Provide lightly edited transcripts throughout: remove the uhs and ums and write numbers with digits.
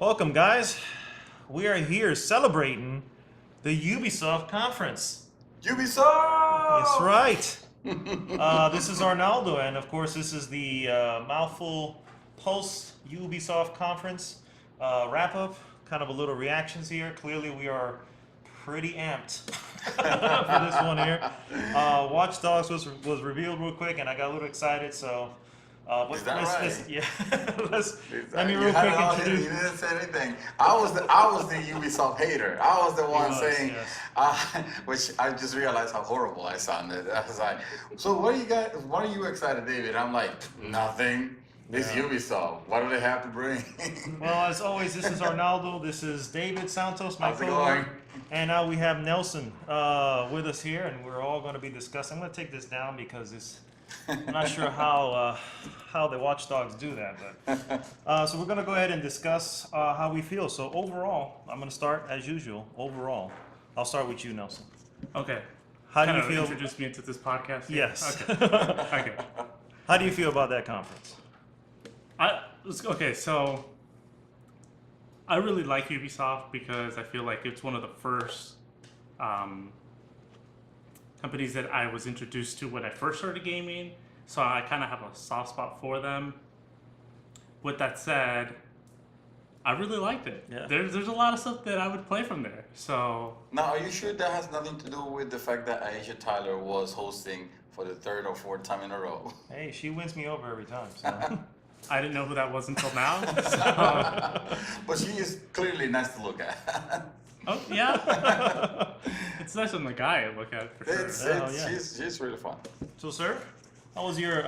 Welcome, guys. We are here celebrating the Ubisoft conference. Ubisoft! That's right. This is Arnaldo, and of course, this is the mouthful post Ubisoft conference wrap up. Kind of a little reactions here. Clearly, we are pretty amped for this one here. Watch Dogs was revealed real quick, and I got a little excited. So, Is that right? yeah, let me You real had quick it all introduce. You didn't say anything. I was the Ubisoft hater. I was the one was, saying, yes. which I just realized how horrible I sounded. I was like, so what are you excited, David? I'm like, nothing. It's Yeah. Ubisoft. What do they have to bring? Well, as always, this is Arnaldo. This is David Santos, my How's it co-owner. going? And now we have Nelson with us here, and we're all going to be discussing. I'm going to take this down because I'm not sure how the Watchdogs do that. But so we're going to go ahead and discuss how we feel. So overall, I'm going to start as usual. Overall, I'll start with you, Nelson. Okay. How do Kind you of feel? introduce me into this podcast? Yes. Okay. Okay. How do you feel about that conference? Okay, so I really like Ubisoft because I feel like it's one of the first companies that I was introduced to when I first started gaming. So I kind of have a soft spot for them. With that said, I really liked it. Yeah. There's a lot of stuff that I would play from there. So Now, are you sure that has nothing to do with the fact that Aisha Tyler was hosting for the third or fourth time in a row? Hey, she wins me over every time. So. I didn't know who that was until now. So, But she is clearly nice to look at. oh yeah, it's nice on the guy I look at for sure. Yeah. She's really fun. So, sir, how was your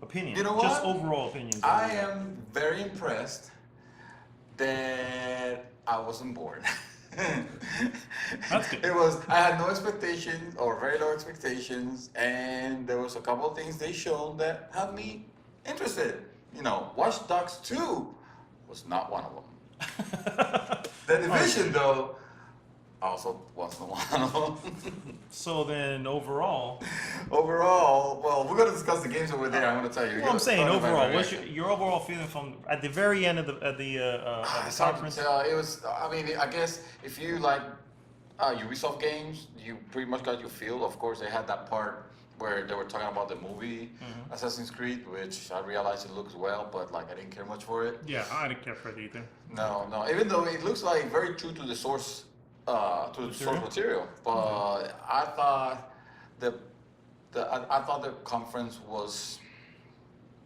opinion? You know Just what? overall opinions. I am very impressed that I wasn't bored. That's good. I had no expectations or very low expectations, and there was a couple of things they showed that had me interested. You know, Watch Dogs 2 was not one of them. The Division, though, also wasn't one of them. So then, overall, Overall, well, we're going to discuss the games over there. I'm going to tell you. well, I'm saying Talk about overall, my what's reaction. your overall feeling from at the very end of the It's hard to conference? tell. It was. I mean, I guess if you like Ubisoft games, you pretty much got your feel. Of course, they had that part where they were talking about the movie Assassin's Creed, which I realized it looks well, but like I didn't care much for it. Yeah, I didn't care for it either. No. Even though it looks like very true to the source, source material, but I thought I thought the conference was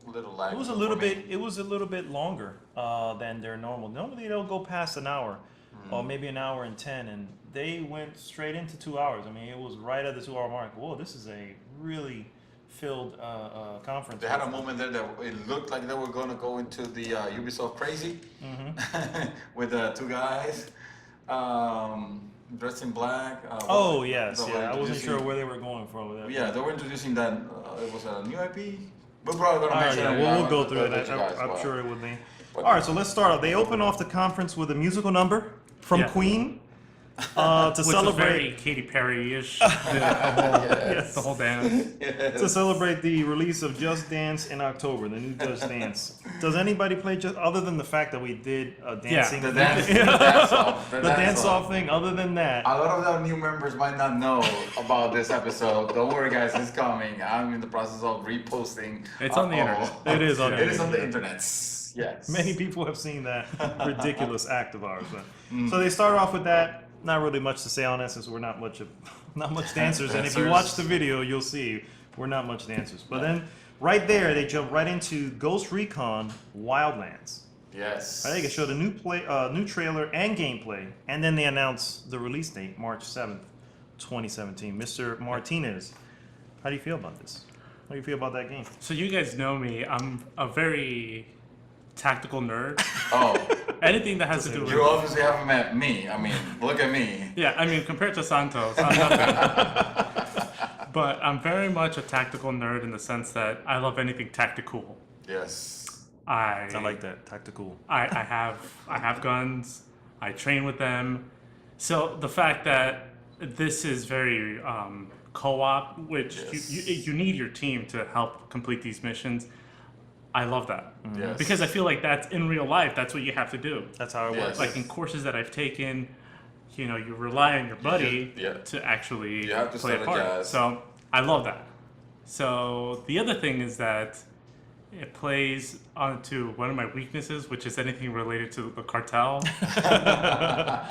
a little laggy. It was a for little me. bit. It was a little bit longer than their normal. Normally, they'll go past an hour, or maybe an hour and 10, and they went straight into 2 hours. I mean, it was right at the 2 hour mark. Whoa, this is a really filled conference. They had a moment there that it looked like they were going to go into the Ubisoft crazy with the two guys dressed in black. Oh yes, they were yeah. I wasn't introducing- sure where they were going from with that. Yeah, they were introducing that. It was a new IP. We're probably going to All right, mention yeah, it. we'll go through it. Let you guys, I'm but- sure it would be. but- All right, so let's start off. They open off the conference with a musical number from Yeah. Queen to Which was celebrate very Katy Perry-ish, the whole dance. to celebrate the release of Just Dance in October, the new Just Dance. Does anybody play Just other than the fact that we did a dancing The dance-off. the dance off thing? Other than that, A lot of the new members might not know about this episode. Don't worry, guys, it's coming. I'm in the process of reposting. It's on the internet. It is on the It is on the internet. internet. Yes. many people have seen that ridiculous act of ours. So they start off with that. Not really much to say on that since we're not much dancers. And if you Dancers. watch the video, you'll see we're not much dancers. But then right there, they jump right into Ghost Recon Wildlands. Yes. I think it showed a new trailer and gameplay, and then they announced the release date, March 7th, 2017. Mr. Martinez, how do you feel about this? How do you feel about that game? So you guys know me. I'm a very tactical nerd. Oh, Anything that has to do with you obviously haven't met me. I mean, look at me. yeah, I mean compared to Santos, I'm nothing. But I'm very much a tactical nerd in the sense that I love anything tactical. Yes. I like that. Tactical. I have guns. I train with them. So the fact that this is very co-op, which Yes. you need your team to help complete these missions. I love that. Yes. Because I feel like that's in real life, that's what you have to do. That's how it Yes. works. Like in courses that I've taken, you know, you rely on your buddy Yeah. to actually You have to play a part. strategize. So I love that. So the other thing is that it plays onto one of my weaknesses, which is anything related to the cartel,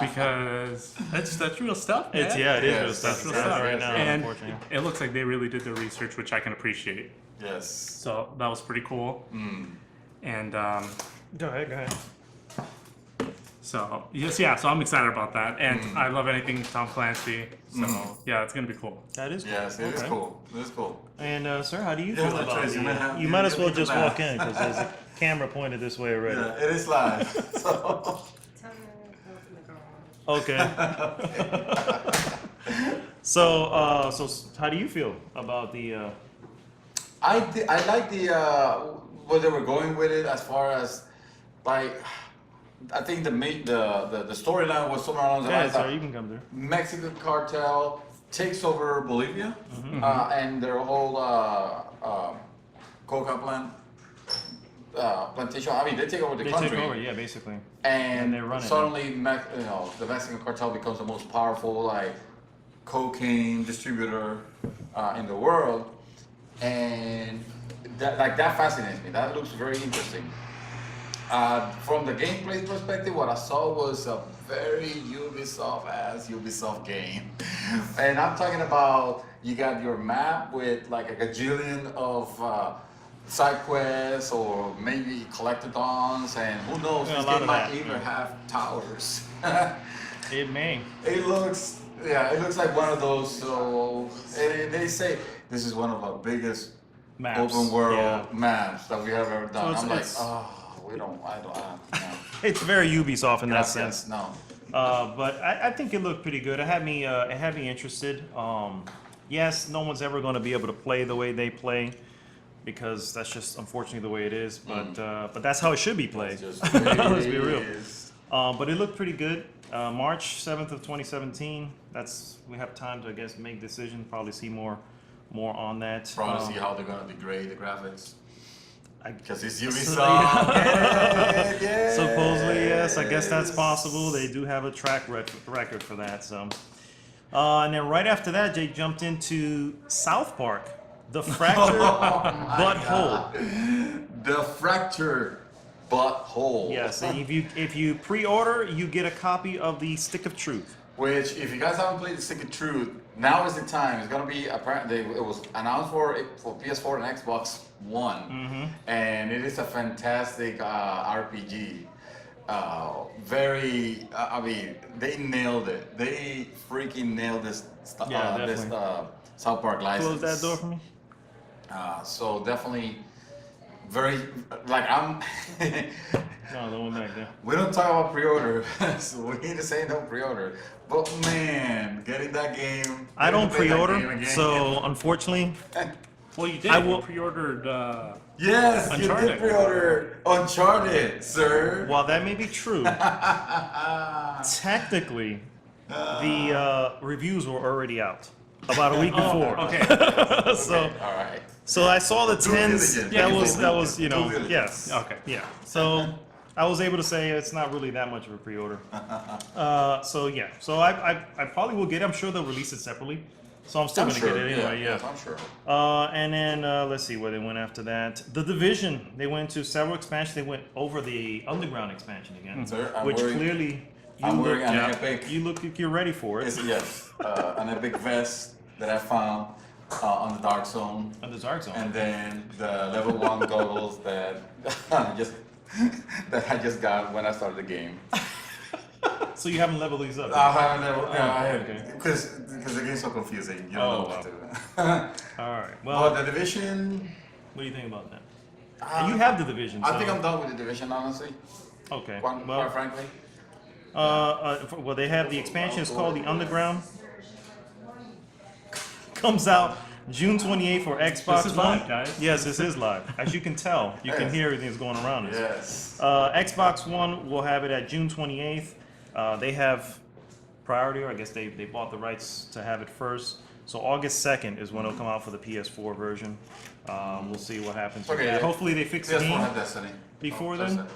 because that's real stuff. Man. It is Yes, real stuff. that's real It's stuff. right now, And unfortunately. it looks like they really did their research, which I can appreciate. Yes. So that was pretty cool. And Go ahead. so yes, yeah. So I'm excited about that, and I love anything Tom Clancy. So yeah, it's gonna be cool. That is cool. Yes, it is Okay. cool. It is cool. And sir, how do you Yeah, feel about Trace, the? you might have- You might as well you just can walk laugh. in because there's a camera pointed this way already. Yeah, it is live. So. Okay. So how do you feel about the? I like the where they were going with it as far as like I think the storyline was somewhere along the Yeah, lines sir, that you can come through. Mexican cartel takes over Bolivia and their whole coca plantation. I mean, they take over the They country. took over, yeah, basically. And they run it suddenly, the Mexican cartel becomes the most powerful like cocaine distributor in the world, and that fascinates me. That looks very interesting. From the gameplay perspective, what I saw was a very Ubisoft game, and I'm talking about you got your map with like a gajillion of side quests or maybe collectathons, and who knows, Yeah, a this lot game of might that, even yeah. have towers. It may. It looks like one of those. So they say this is one of our biggest Maps. open world Yeah. maps that we have ever done. So I'm like, it's- no. It's very Ubisoft in that Gracias, sense. no. But I think it looked pretty good. It had me interested. Yes, no one's ever going to be able to play the way they play because that's just unfortunately the way it is. But that's how it should be played. It's just Let's be real. is. But it looked pretty good. March 7th of 2017. We have time to, I guess, make decisions. Probably see more on that. Probably see how they're gonna degrade the graphics. Because it's So, Ubisoft. Yeah. Supposedly, yes. I guess that's possible. They do have a track record for that. So, and then right after that, Jake jumped into South Park, the fractured butthole. The fractured butthole. Yes, and if you pre-order, you get a copy of the Stick of Truth. Which, if you guys haven't played the Stick of Truth, now is the time. It's gonna be apparently it was announced for PS4 and Xbox One, and it is a fantastic RPG. I mean, they nailed it. They freaking nailed this. Yeah, this definitely. South Park license. Close that door for me. So definitely, very like I'm. No, the one back there. We don't talk about pre-order, so we need to say no pre-order. But man, getting that game. I don't getting to play that game pre-order, again. so unfortunately, Well, you did. I You will- pre-ordered. Yes, you Uncharted. did pre-order Uncharted, sir. while that may be true, technically, the reviews were already out about a week before. Okay. So, All right. so I saw the Due tens. diligence. That was Due diligence. yes. Okay. Yeah. So I was able to say it's not really that much of a pre-order. So yeah. So I probably will get it. I'm sure they'll release it separately. So I'm still I'm gonna sure. get it anyway. Yeah. I'm sure. And then let's see where they went after that. The Division. They went to several expansions. They went over the Underground expansion again, Sir, I'm which wearing- clearly I'm wearing an yeah. epic. you look like you're ready for it. Yes, an epic vest that I found on the Dark Zone. On the Dark Zone. And then the level 1 goggles that I just got when I started the game. So you haven't leveled these up. I haven't never, okay. because the game's so confusing. You Oh, don't know what to do. All right. Well, Well, the Division. what do you think about that? You have the Division. I so- think I'm done with the Division, honestly. Okay. Quite Well, frankly. well, they have the expansion. It's called the Underground. Comes out June 28th for Xbox This is One. live, guys. Yes, this is live. As you can tell, you can Yes. hear everything that's going around us. Yes. Xbox One will have it at June 28th. They have priority, or I guess they bought the rights to have it first. So August 2nd is when it'll come out for the PS4 version. We'll see what happens with Okay, that. yeah. Hopefully they fix the Just game have Destiny. before Oh, then.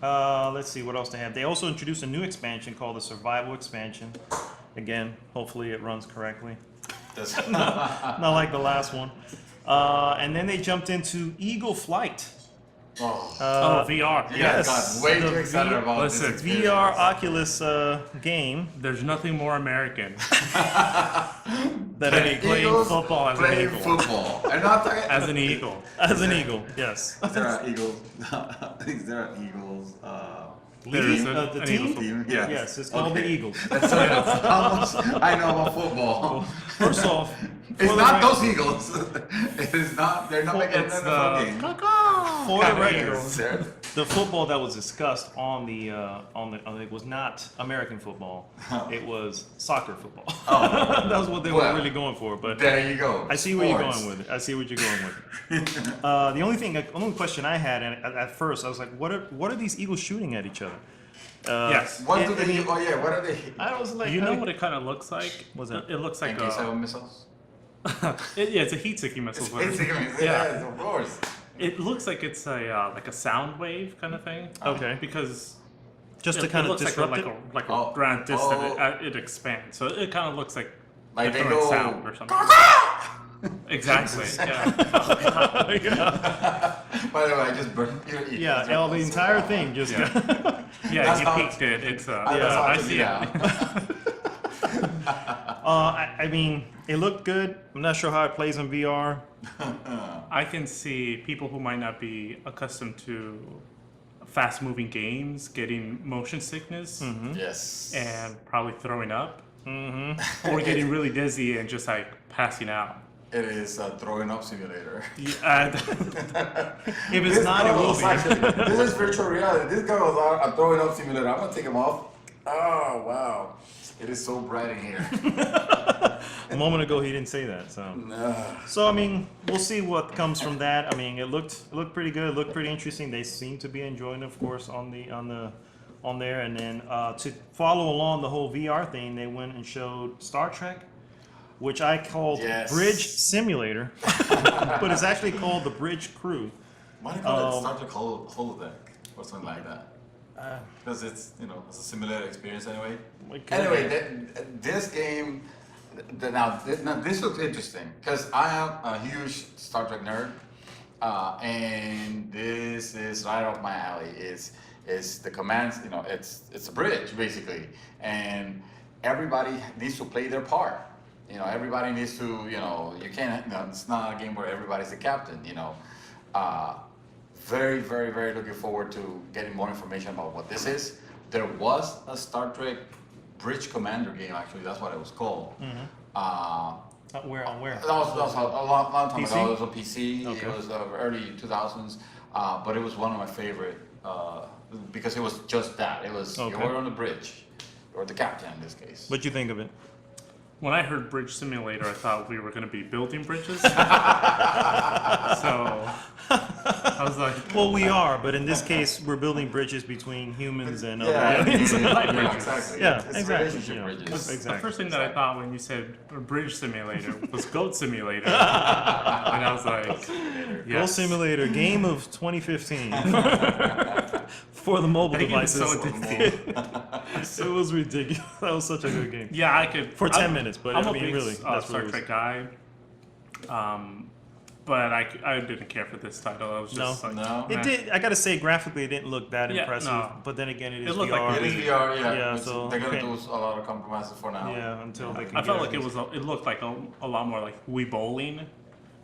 that's Let's see what else they have. They also introduced a new expansion called the Survival Expansion. Again, hopefully it runs correctly. it. Not like the last one. And then they jumped into Eagle Flight. Oh, VR. you yes, guys got way the too excited about Listen, this experience. VR Oculus game There's nothing more American that than playing Eagles football as an playing eagle. football. And not talking. As an eagle. as an eagle. Yes. Is there an Eagles? Is there an Eagles? There is The an team? eagle. Team? Yes. Yes, it's called the Okay. Eagles. That's how much I know about football. First off, It's for the not rec- those Eagles. It is not. They're not making an It's NFL the game. For the Kinda record, Eagles. They're- the football that was discussed on the it was not American football. It was soccer football. That was what they Well, were really going for. But There you go. I see where you're Sports. going with it. I see what you're going with it. The only question I had, and at first I was like, what are these eagles shooting at each other? Yes. What And- do they? Oh yeah. What are they? I was like, You know what it kind of looks like? What's that? It looks like AK-7 missiles. yeah, it's a heat-seeking missile. It's but it- basically yeah. yes, of course. It looks like it's a like a sound wave kind of thing. Okay. Because just to it kind of looks disrupt like it. like a Oh, grand distant. oh. It expands, so it kind of looks like Like they different go. sound or something. Exactly. Yeah. By the way, I just burned your ears. Yeah, the entire thing just. Yeah. Yeah, That's you how- peeked it. It's Yeah, I see it. I mean, it looked good. I'm not sure how it plays in VR. I can see people who might not be accustomed to fast-moving games getting motion sickness Yes. and probably throwing up, or getting really dizzy and just like passing out. It is a throwing up simulator. Yeah, If it's not, it will goggles, be. actually, this is virtual reality. These goggles are a throwing up simulator. I'm gonna take them off. Oh wow, it is so bright in here. A moment ago, he didn't say that. So, I mean, we'll see what comes from that. I mean, it looked pretty good. It looked pretty interesting. They seem to be enjoying, of course, on there. And then to follow along the whole VR thing, they went and showed Star Trek, which I called Yes. Bridge Simulator, but it's actually called the Bridge Crew. Why do you call it Star Trek holodeck or something like that? Because it's it's a simulator experience anyway. Anyway, this game. Now this looks interesting because I am a huge Star Trek nerd, and this is right up my alley. It's the commands. It's a bridge basically, and everybody needs to play their part. Everybody needs to. You can't. It's not a game where everybody's the captain. Very, very, very looking forward to getting more information about what this is. There was a Star Trek Bridge Commander game, actually, that's what it was called. Where? That was a long time PC? ago. It was on PC. Okay. It was early 2000s, but it was one of my favorite because it was just that. It was Okay. you were on the bridge, or the captain in this case. What'd you think of it? when I heard Bridge Simulator, I thought we were going to be building bridges. So I was like, Well, we are, but in this case, we're building bridges between humans and other yeah, aliens. exactly. Yeah, it's exactly, relationship yeah. bridges. Exactly. the first thing that I thought when you said Bridge Simulator was Goat Simulator, and I was like, Goal yes. Simulator game of 2015 for the mobile That game is devices. so addictive. It was ridiculous. That was such a good game. Yeah, I could For 10 I'm- minutes, but I'm I a mean, big really, that's what Star it was. Trek guy. But I didn't care for this title. I was just No. like, No. It did. I gotta say, graphically, it didn't look that Yeah, impressive. no. But then again, it is It looked VR. like It is VR, yeah. Yeah, It's- so they're gonna okay. do a lot of compromises for now. Yeah, until they can. I get felt like it everything. was. It looked like a lot more like Wii Bowling,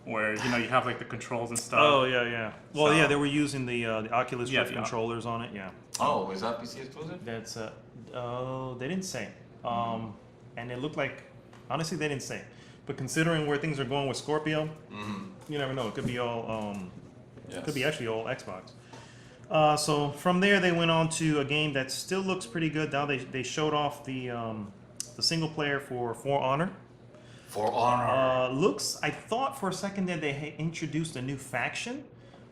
where you have like the controls and stuff. Oh yeah. Well, So- yeah, they were using the Oculus Yeah, Rift yeah. controllers on it. Yeah. Oh, is that PC exclusive? That's they didn't say. And it looked like, honestly, they didn't say. But considering where things are going with Scorpio, you never know. It could be all. Yes. Could be actually all Xbox. So from there, they went on to a game that still looks pretty good. Now they showed off the single player for Honor. For Honor. Looks. I thought for a second that they had introduced a new faction,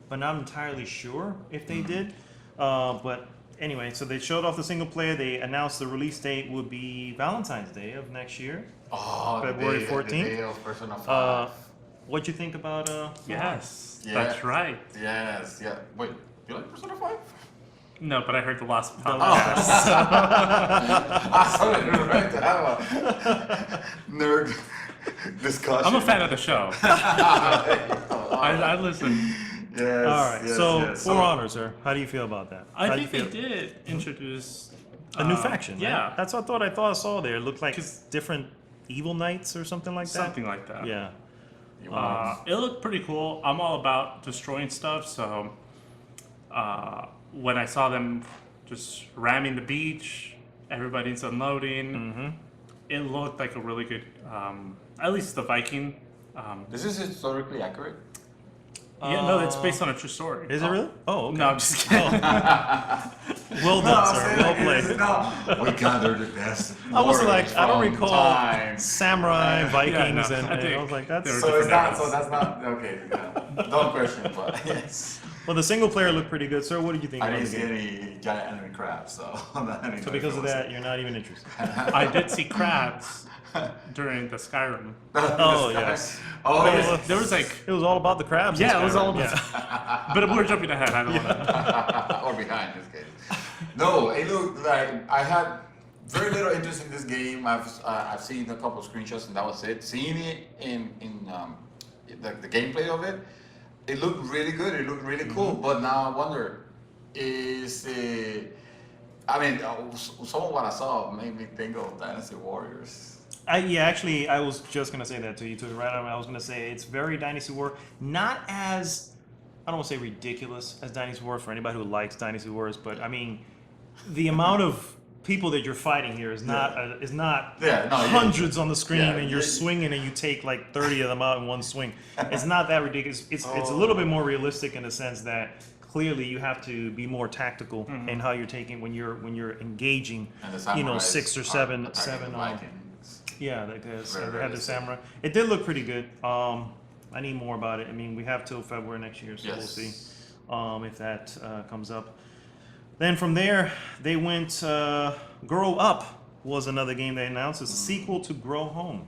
but not entirely sure if they did. But anyway, so they showed off the single player. They announced the release date would be Valentine's Day of next year. Oh, February the 14th. day of Persona 5. What'd you think about Yes, Yeah. that's right. Yes, yeah. Wait, you like Persona 5? No, but I heard the last The podcast. last- I saw it right to have a nerd discussion. I'm a fan of the show. I listen. Yes. All right, yes, so yes. For Honor, sir. How do you feel about that? I How do think you they feel? did introduce A new faction, right? Yeah, That's what I thought I saw there. It looked like 'Cause- different evil knights or something like that. something like that. Yeah. You want- It looked pretty cool. I'm all about destroying stuff, so when I saw them just ramming the beach, everybody's unloading, Mm-hmm. it looked like a really good, at least the Viking. This is historically accurate. Yeah, no, it's based on a true story. Is it really? Oh, okay. No, I'm just kidding. Well done, sir. Well played. No, we gathered the best. I was warriors like, I don't from recall time. samurai, Vikings, no, and I I think was like, that's. they were So it's different not. eras. So that's not okay. Yeah. Don't question, but yes. Well, the single player looked pretty good, sir. What did you think I about didn't the see game? any giant enemy crabs, so. So because of that, you're not even interested. I did see crabs during the Skyrim. Oh, yes. Oh, Well, yes. There was like, It was all about the crabs. in yeah, it was all Skyrim, about. But we're jumping ahead. I don't want to. Or behind in this case. No, it looked like I had very little interest in this game. I've seen a couple of screenshots and that was it. Seeing it in the gameplay of it, it looked really good. It looked really cool. But now I wonder, is it? I mean, some of what I saw made me think of Dynasty Warriors. Actually, I was just gonna say that to you too. Right on. I was gonna say it's very Dynasty War, not as I don't want to say ridiculous as Dynasty Wars for anybody who likes Dynasty Wars, but I mean, the amount of people that you're fighting here is not Yeah, no, yeah. hundreds on the screen, Yeah, and you're yeah. swinging and you take like 30 of them out in one swing. It's not that ridiculous. It's a little bit more realistic in the sense that clearly you have to be more tactical in how you're taking when you're engaging. And the You know, samurais 6 or are 7 attacking seven. the Vikings. Yeah, because Very they have the realistic. samurai. It did look pretty good. I need more about it. I mean, we have till February next year, so we'll Yes. see if that comes up. Then from there, they went. Grow Up was another game they announced. It's a sequel to Grow Home.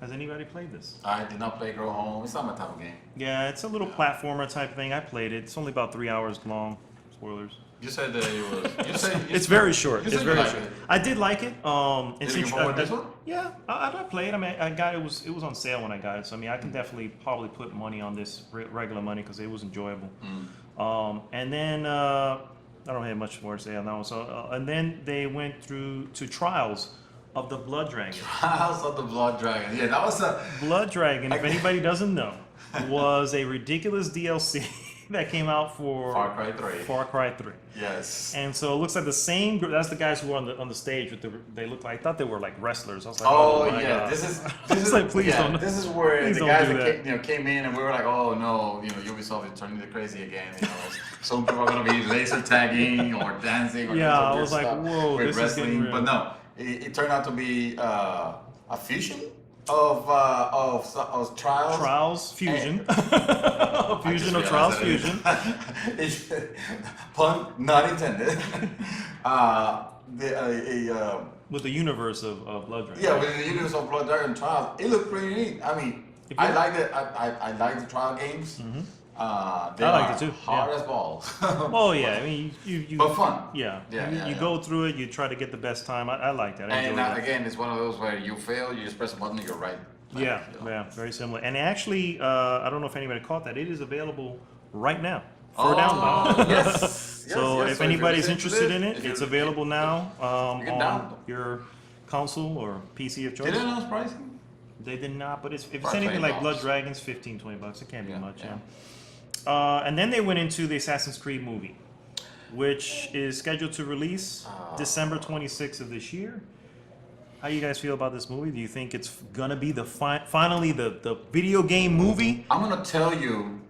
Has anybody played this? I did not play Grow Home. It's not my type of game. Yeah, it's a little platformer type thing. I played it. It's only about 3 hours long. Spoilers. You said that it was. You said It's very short. You It's said very you liked short. it. I did like it. It's Did you int- forward this one? Yeah, I played. I mean, I got it was on sale when I got it. So I mean, I can definitely probably put money on this regular money because it was enjoyable. And then I don't have much more to say on that one. So and then they went through to Trials of the Blood Dragon. House of the Blood Dragon. Yeah, that was a. Blood Dragon, if anybody doesn't know, was a ridiculous DLC that came out for Far Cry 3. Far Cry 3. Yes. And so it looks like the same group. That's the guys who were on the stage with they look like I thought they were like wrestlers. I was like, Oh my yeah, God. this is It's is like, please yeah, don't- this is where please the don't guys do that that. came in and we were like, oh no, Ubisoft is turning it crazy again. Some people are gonna be laser tagging or dancing or Yeah, doing some I weird was like, stuff whoa, with this is getting wrestling. real. But no, it turned out to be a fusion of Trials. Trials Fusion. I Fusion just of Trials realized Fusion. that it- Pun not intended. With the universe of Blood Dragon. Yeah, with the universe of Blood Dragon Trials, it looked pretty neat. I mean, If I you- like it. I like the trial games. They I liked are it too, hard yeah. as balls. Oh yeah, I mean you But fun. Yeah, Yeah, you, yeah, you yeah. go through it. You try to get the best time. I like that. I And enjoy it. again, it's one of those where you fail, you just press a button, and you're right. Yeah, You know. yeah, very similar. And actually, I don't know if anybody caught that. It is available right now for Oh, download. yes. So yes. if you're anybody's listening to interested this, in it, if you're- it's available now You can on download. your console or PC of choice. Did it announce pricing? They did not, but if it's Probably anything like $20. Blood Dragons, $15-20. It can't be Yeah, much. yeah. Yeah. And then they went into the Assassin's Creed movie, which is scheduled to release December 26th of this year. How you guys feel about this movie? Do you think it's gonna be the finally the video game movie? I'm gonna tell you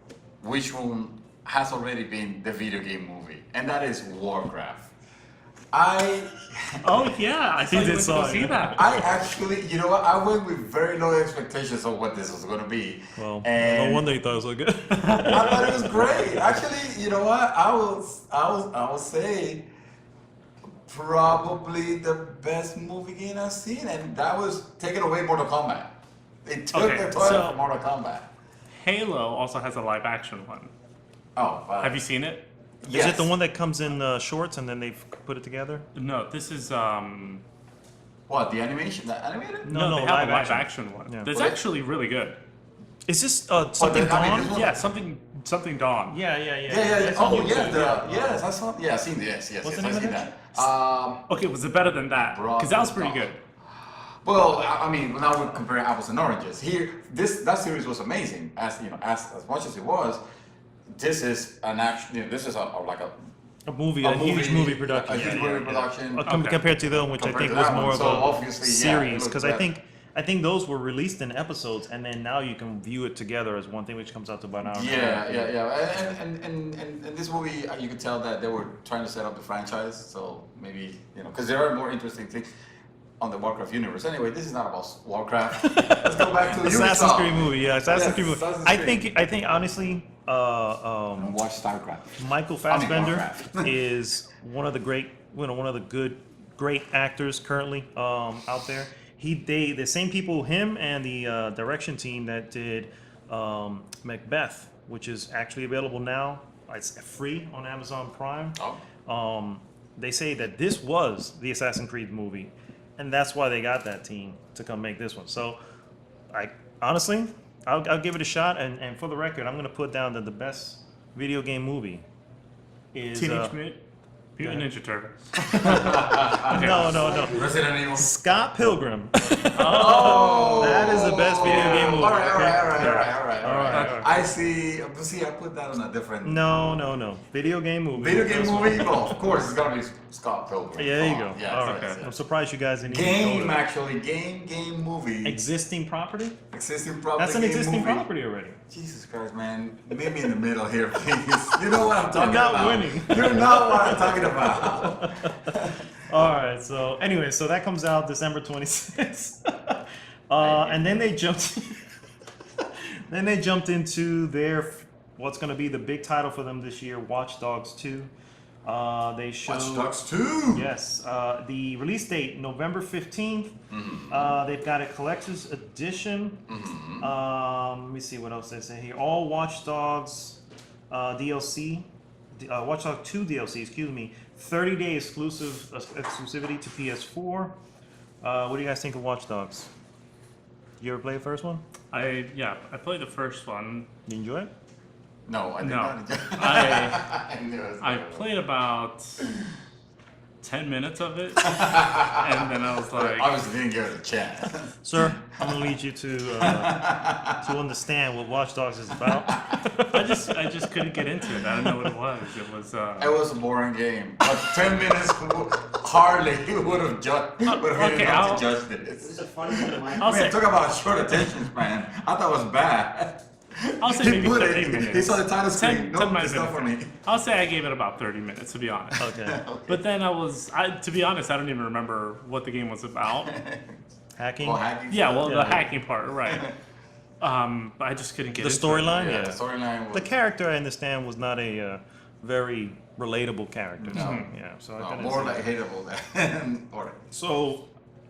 which one has already been the video game movie, and that is Warcraft. Oh yeah, I He thought you did went to saw go it. see that. I actually, you know what? I went with very low expectations of what this was gonna be. Well, and no wonder you thought it was so good. I thought it was great. Actually, you know what? I will say probably the best movie game I've seen, and that was taking away Mortal Kombat. They took Okay, the toilet so- from Mortal Kombat. Halo also has a live action one. Oh, wow. Have you seen it? Is it the one that comes in shorts and then they've put it together? No, this is What, the animation? The animated? No, they have live a live action. action one. Yeah. That's Well, actually really good. Is this something I mean, Dawn? this one- Yeah, something Dawn. Yeah. Yeah. It's on Oh, YouTube, yeah. Yes, I saw. Yeah, I seen this. Yes, What's the yes, I name seen of that. Okay, was it better than that? Because that was pretty good. Well, I mean, now we're comparing apples and oranges. Here, that series was amazing. As you know, as much as it was, this is an action. You know, this is like A movie, a huge movie production. A huge movie production. Okay. Compared to the one which I Compared think to was that more one. of So a obviously, yeah, it series. looks Because better. I think those were released in episodes, and then now you can view it together as one thing, which comes out to about an hour. Yeah. And this movie, you could tell that they were trying to set up the franchise. So maybe because there are more interesting things on the Warcraft universe. Anyway, this is not about Warcraft. Let's go back to Assassin's Ubisoft. Creed movie, yeah, Assassin's Creed movie. Assassin's I Creed. think honestly, And watch StarCraft. Michael Fassbender Warcraft. is one of the one of the great actors currently out there. The same people, him and the direction team that did Macbeth, which is actually available now. It's free on Amazon Prime. Oh. They say that this was the Assassin's Creed movie, and that's why they got that team to come make this one. So, honestly, I'll give it a shot. And for the record, I'm gonna put down that the best video game movie is Teenage Mutant Ninja Turtles. no. Resident Evil. Scott Pilgrim. Oh, That is the best video game movie. All right. All right. I see. I put that on a different. No. Video game movie. Video game movie? Oh, of course, it's gonna be Scott Pilgrim. Yeah, there you Come go. on. Yes, All right. yes, yes. I'm surprised you guys didn't even know Game, that. actually, game movie. Existing property? Existing property. That's an game existing movie. property already. Jesus Christ, man. Meet me in the middle here, please. You know what I'm talking not about. winning. You know what I'm talking about. All right. So anyway, so that comes out December 26th. And then they jumped. Then they jumped into what's going to be the big title for them this year, Watch Dogs 2. They showed Watch Dogs 2. Yes, the release date November 15th. They've got a collector's edition. Let me see what else they say here. All Watch Dogs DLC, Watch Dogs 2 DLC, excuse me. 30-day exclusivity to PS4. What do you guys think of Watch Dogs? You ever play the first one? I played the first one. You enjoy it? No, I did No. not. I knew it was I gonna- played about 10 minutes of it, and then I was like, Obviously didn't give it a chance. Sir, I'm gonna need you to understand what Watch Dogs is about. I just couldn't get into it. I don't know what it was. It was It was a boring game. But 10 minutes hardly would have okay, enough I'll- to judge It this. was a fun game. I'll say Talk about short attention span. I thought it was bad. I'll say He maybe put 30 it. minutes. He saw the title screen. 10 Nope, might it's have not for been me. I'll say I gave it about 30 minutes, to be honest. Okay. But then to be honest, I don't even remember what the game was about. Hacking. Well, hacking. Yeah, well, Yeah. the hacking part, right. But I just couldn't get The into storyline? it. Yeah, Yeah. the storyline was. The character, I understand, was not a very relatable character. No. So, yeah, so I No, couldn't more see like that. hateable than. Or, So,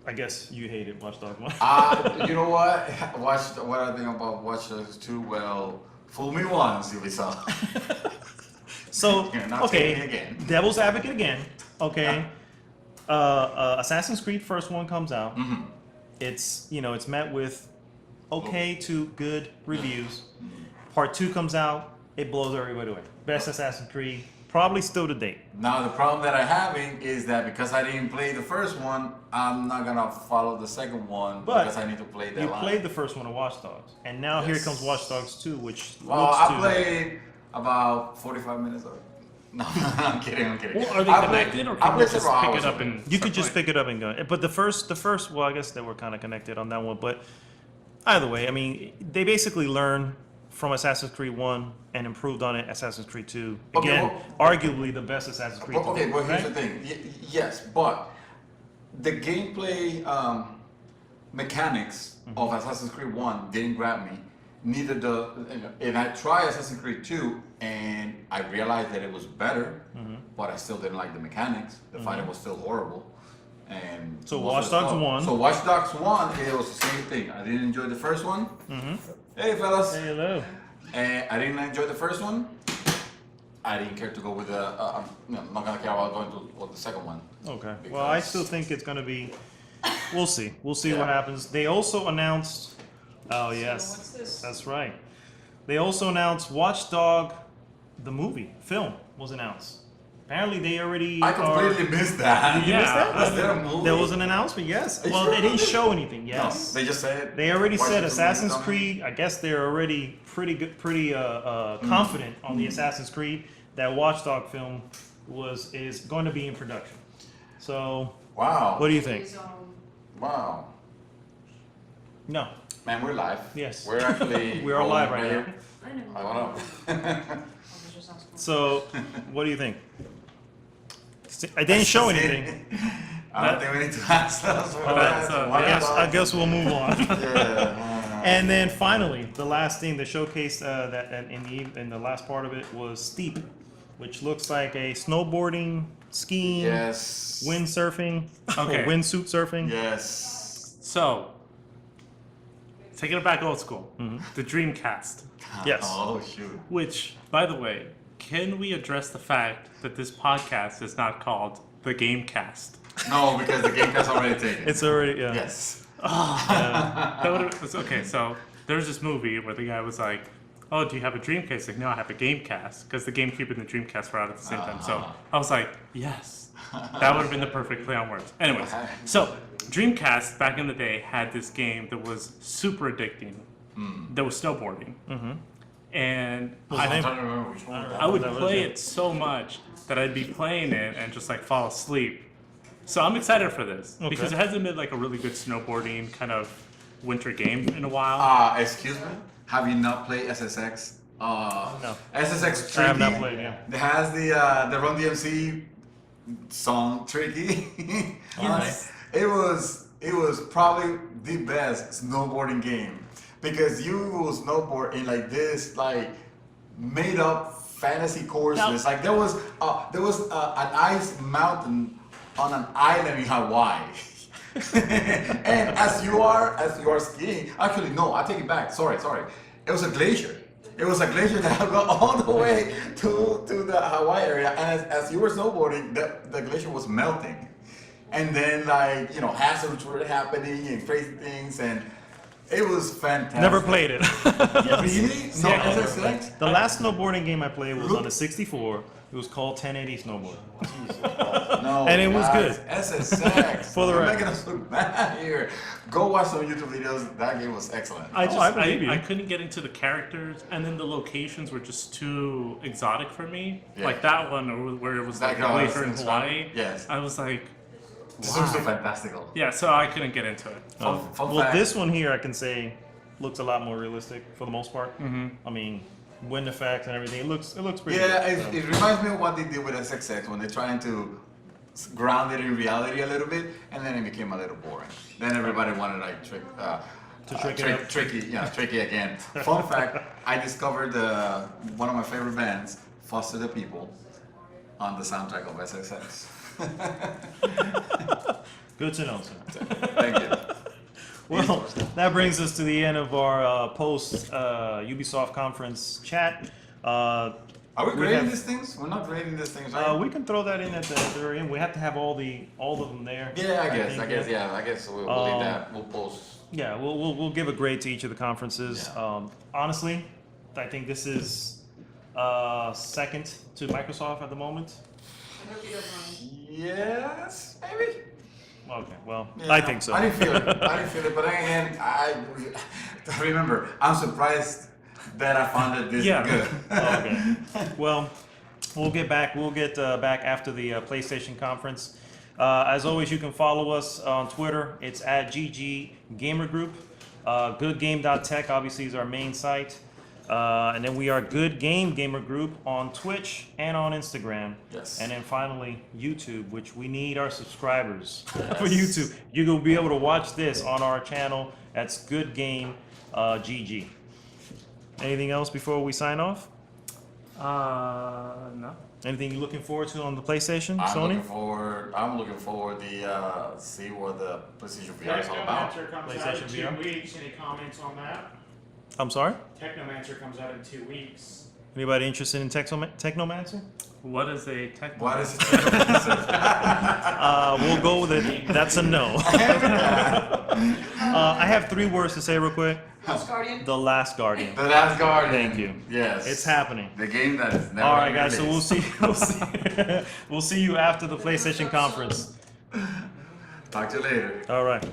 I guess you hated Watch Dogs 1. you know what? What I think about Watch Dogs 2? Well, fool me once, Ubisoft. So, You're not okay, taking it again. Devil's Advocate again. Okay, Assassin's Creed first one comes out. Mm-hmm. It's met with okay to good reviews. Part 2 comes out, it blows everybody away. Best Assassin's Creed, probably still to date. Now the problem that I'm having is that because I didn't play the first one, I'm not gonna follow the second one But because I need to play that You line. played the first one of Watch Dogs, and now here Yes. comes Watch Dogs 2, which Well, looks I to played about 45 minutes of it. No, I'm kidding. Well, are they I played- connected, or I can you played just several pick hours it up of and You could start just playing? pick it up and go. But the first, well, I guess they were kind of connected on that one. But either way, I mean, they basically learned from Assassin's Creed 1 and improved on it. Assassin's Creed 2, Okay, again, well- arguably the best Assassin's Creed. Well, okay, to well, date, here's the right? thing. Yes, but the gameplay mechanics of Assassin's Creed 1 didn't grab me. Neither and I tried Assassin's Creed 2, and I realized that it was better. but I still didn't like the mechanics. The fighting was still horrible. And So most Watch of the Dogs stuff- 1. So Watch Dogs 1, it was the same thing. I didn't enjoy the first one. Hey fellas. Hey, hello. And I didn't enjoy the first one. I didn't care to go with the. I'm not gonna care about going to the second one. Okay. Well, I Because- still think it's going to be. We'll see. We'll see Yeah. what happens. They also announced. Oh yes, what's this? that's right. They also announced Watch Dog, the movie film was announced. Apparently, they already. I completely missed that. Did you miss that? Was there a movie? There was an announcement. Yes. Are you Well, sure they didn't about it? show anything. Yes. No, they just said. They already watch said the Assassin's movie Creed. I guess they're already pretty good, pretty confident on the Assassin's Creed that Watch Dog film is going to be in production. So, Wow. what do you think? His own- Wow. No. Man, we're live. Yes. We're actually. We are live right rolling now. I know. I don't know. I was just asking. So, what do you think? I didn't show anything. I don't think we need to ask those. All right, so, I guess we'll move on. Yeah. And then finally, the last thing, the showcase that in the last part of it was Steep, which looks like a snowboarding, skiing, Yes. windsurfing, Okay. or windsuit surfing. Yes. So, taking it back old school, the Dreamcast. Yes. Oh shoot. Which, by the way, can we address the fact that this podcast is not called the Gamecast? No, because the game has already taken. It's already yeah. Yes. That would have, okay, so there's this movie where the guy was like, "Oh, do you have a Dreamcast?" Like, no, I have a Gamecast, because the GameCube and the Dreamcast were out at the same time. So I was like, yes, that would have been the perfect play on words. Anyways, so Dreamcast back in the day had this game that was super addicting. That was snowboarding, and I'm trying to remember which one. I would That was play it. it so much that I'd be playing it and just like fall asleep. So I'm excited for this because it hasn't been like a really good snowboarding kind of winter game in a while. Excuse me. Have you not played SSX? No. SSX Tricky. I have not played, yeah. It has the Run DMC song Tricky. Yes. It was probably the best snowboarding game because you will snowboard in like this like made up fantasy courses. Like there was an ice mountain on an island in Hawaii. And as you are skiing, actually no, I take it back. Sorry. It was a glacier. It was a glacier that got all the way to the Hawaii area, and as you were snowboarding, the glacier was melting. And then hazards were happening and crazy things, and it was fantastic. Never played it. Really? No, Yeah, SSX? The last snowboarding game I played was on the 64. It was called 1080 Snowboard. No, And it was guys, good. SSX. For the You're record. making us look bad here. Go watch some YouTube videos. That game was excellent. I I believe you. I couldn't get into the characters, and then the locations were just too exotic for me. Yeah. Like that one where it was That like a guy was glacier in in Hawaii. Yes. I was like, This was so fantastical. yeah, so I couldn't get into it. Fun Well, fact. this one here I can say looks a lot more realistic for the most part. I mean, wind effects and everything. It looks pretty Yeah, good. it reminds me of what they did with SXX when they're trying to ground it in reality a little bit, and then it became a little boring. Then everybody wanted like trick trick it up. tricky again. Fun fact: I discovered one of my favorite bands, Foster the People, on the soundtrack of SXX. Good to know, sir. Thank you. Well, that brings us to the end of our post Ubisoft conference chat. Are we We grading have- these things? We're not grading these things, right? We can throw that in at the very end. We have to have all of them there. Yeah, I guess. think, I guess we'll leave that. We'll post. Yeah, we'll give a grade to each of the conferences. Yeah. Honestly, I think this is second to Microsoft at the moment. I hope he doesn't mind. Yes, maybe. Okay, well, Yeah, I no, think so. I didn't feel it. But then again, I remember. I'm surprised that I found it this Yeah. good. Okay. Well, we'll get back. We'll get back after the PlayStation conference. As always, you can follow us on Twitter. It's at GG Gamer Group. Goodgame.tech obviously is our main site. And then we are Good Game Gamer Group on Twitch and on Instagram. Yes. And then finally, YouTube, which we need our subscribers for YouTube. You will be able to watch this on our channel. That's Good Game GG. Anything else before we sign off? No. Anything you looking forward to on the PlayStation, I'm Sony? looking forward to see what the PlayStation VR is all about. Technomancer comes out PlayStation in VR? 2 weeks. Any comments on that? I'm sorry? Technomancer comes out in 2 weeks. Anybody interested in Technomancer? What is a techno? What is it? We'll go with it. That's a no. I have 3 words to say real quick. House Guardian. The Last Guardian. The Last Guardian. Thank you. Yes. It's happening. The game that is never All right, gonna guys. So release. we'll see. We'll see you after the PlayStation conference. Talk to you later. All right.